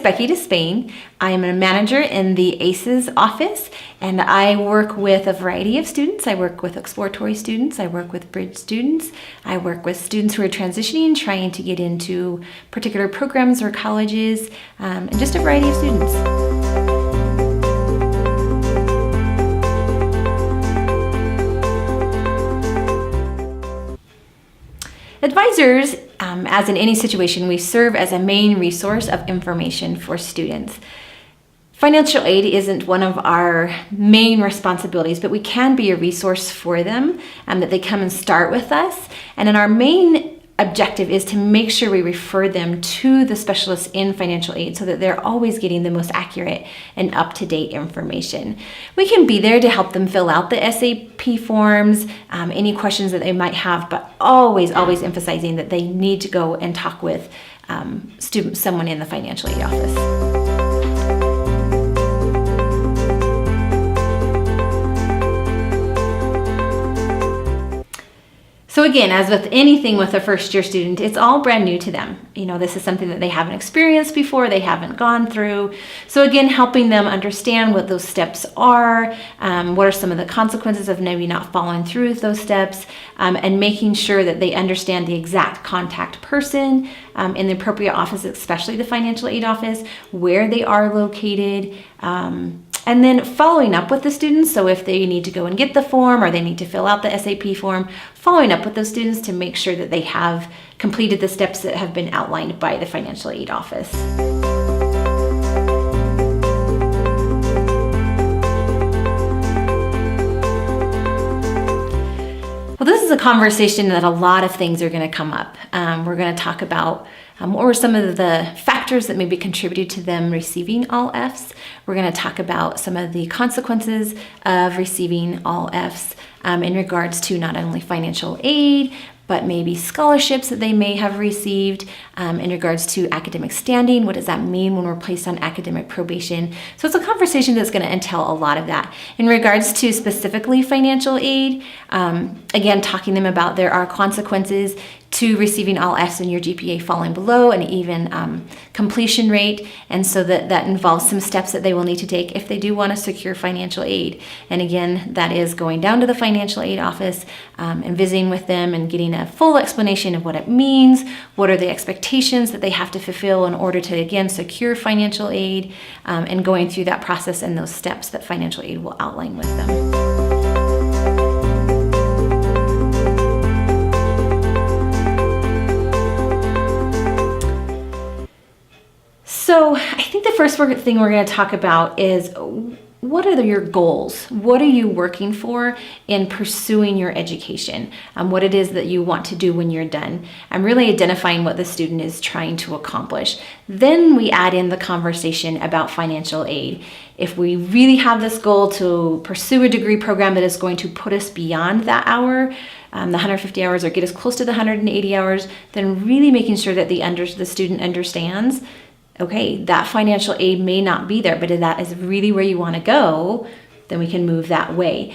Becky Despain. I am a manager in the ACES office, and I work with a variety of students. I work with exploratory students, I work with bridge students, I work with students who are transitioning, trying to get into particular programs or colleges, and just a variety of students. Advisors, as in any situation, we serve as a main resource of information for students. Financial aid isn't one of our main responsibilities, but we can be a resource for them, that they come and start with us. And then our main objective is to make sure we refer them to the specialists in financial aid so that they're always getting the most accurate and up-to-date information. We can be there to help them fill out the SAP forms, any questions that they might have, but always emphasizing that they need to go and talk with someone in the financial aid office. So again, as with anything with a first year student, it's all brand new to them. This is something that they haven't experienced before, they haven't gone through. So again, helping them understand what those steps are, what are some of the consequences of maybe not following through with those steps, and making sure that they understand the exact contact person in the appropriate office, especially the financial aid office, where they are located, and then following up with the students. So if they need to go and get the form or they need to fill out the SAP form, following up with those students to make sure that they have completed the steps that have been outlined by the financial aid office. Well, this is a conversation that a lot of things are going to come up. We're going to talk about what were some of the factors that maybe contributed to them receiving all Fs. We're going to talk about some of the consequences of receiving all Fs in regards to not only financial aid, but maybe scholarships that they may have received, in regards to academic standing. What does that mean when we're placed on academic probation? So it's a conversation that's going to entail a lot of that. In regards to specifically financial aid, again, talking to them about there are consequences to receiving all Fs and your GPA falling below and even completion rate. And so that involves some steps that they will need to take if they do want to secure financial aid. And again, that is going down to the financial aid office and visiting with them and getting a full explanation of what it means, what are the expectations that they have to fulfill in order to, again, secure financial aid, and going through that process and those steps that financial aid will outline with them. So I think the first thing we're going to talk about is what are your goals? What are you working for in pursuing your education? What it is that you want to do when you're done. I'm really identifying what the student is trying to accomplish. Then we add in the conversation about financial aid. If we really have this goal to pursue a degree program that is going to put us beyond that hour, the 150 hours, or get us close to the 180 hours, then really making sure that the student understands, okay, that financial aid may not be there, but if that is really where you want to go, then we can move that way.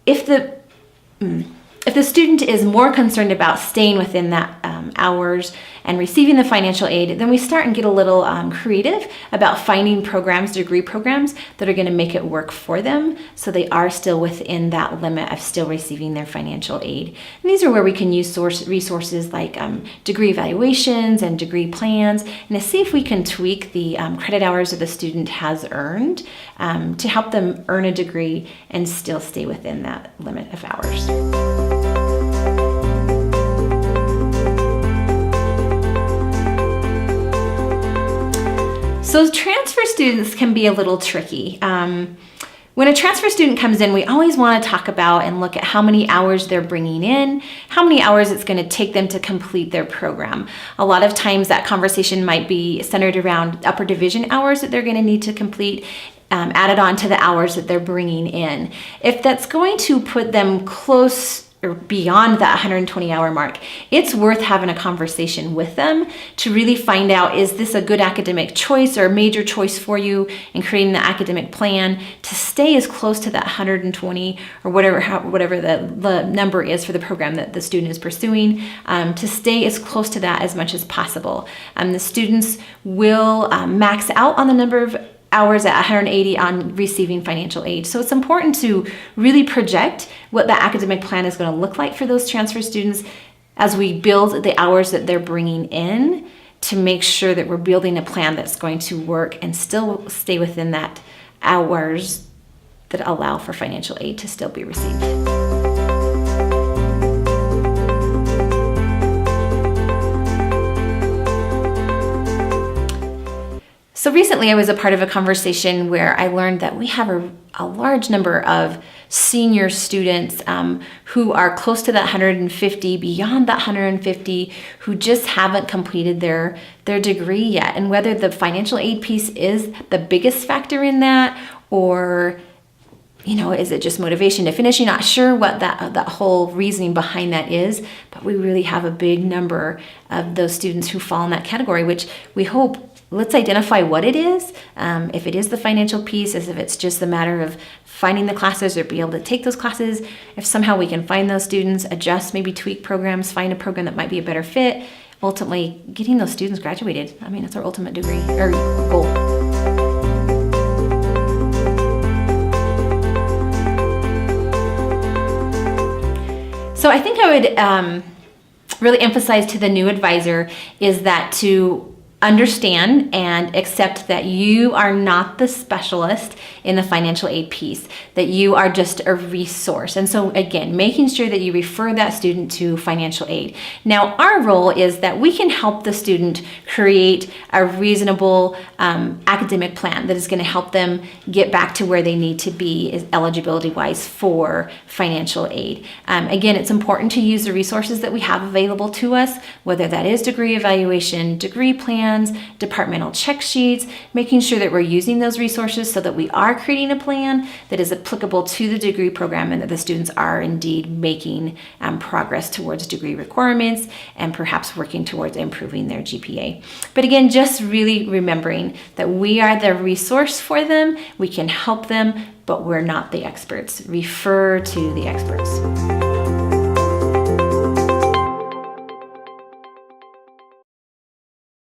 If the student is more concerned about staying within that hours and receiving the financial aid, then we start and get a little creative about finding degree programs that are going to make it work for them so they are still within that limit of still receiving their financial aid. And these are where we can use resources like degree evaluations and degree plans, and to see if we can tweak the credit hours that the student has earned to help them earn a degree and still stay within that limit of hours. So transfer students can be a little tricky. When a transfer student comes in, we always want to talk about and look at how many hours they're bringing in, how many hours it's going to take them to complete their program. A lot of times that conversation might be centered around upper division hours that they're going to need to complete, added on to the hours that they're bringing in. If that's going to put them close or beyond that 120-hour mark, it's worth having a conversation with them to really find out, is this a good academic choice or a major choice for you in creating the academic plan to stay as close to that 120 or whatever the number is for the program that the student is pursuing, to stay as close to that as much as possible. The students will max out on the number of hours at 180 on receiving financial aid. So it's important to really project what that academic plan is going to look like for those transfer students as we build the hours that they're bringing in, to make sure that we're building a plan that's going to work and still stay within that hours that allow for financial aid to still be received. So recently I was a part of a conversation where I learned that we have a large number of senior students who are close to that 150, beyond that 150, who just haven't completed their degree yet. And whether the financial aid piece is the biggest factor in that, or is it just motivation to finish? You're not sure what that whole reasoning behind that is, but we really have a big number of those students who fall in that category, which we hope, let's identify what it is. If it is the financial piece, as if it's just a matter of finding the classes or be able to take those classes. If somehow we can find those students, adjust, maybe tweak programs, find a program that might be a better fit, ultimately getting those students graduated. I mean, that's our ultimate degree or goal. So I think I would really emphasize to the new advisor is that to understand and accept that you are not the specialist in the financial aid piece, that you are just a resource. And so again, making sure that you refer that student to financial aid. Now, our role is that we can help the student create a reasonable academic plan that is going to help them get back to where they need to be eligibility-wise for financial aid. Again, it's important to use the resources that we have available to us, whether that is degree evaluation, degree plans, departmental check sheets, making sure that we're using those resources so that we are creating a plan that is applicable to the degree program and that the students are indeed making progress towards degree requirements and perhaps working towards improving their GPA. But again, just really remembering that we are the resource for them, we can help them, but we're not the experts. Refer to the experts.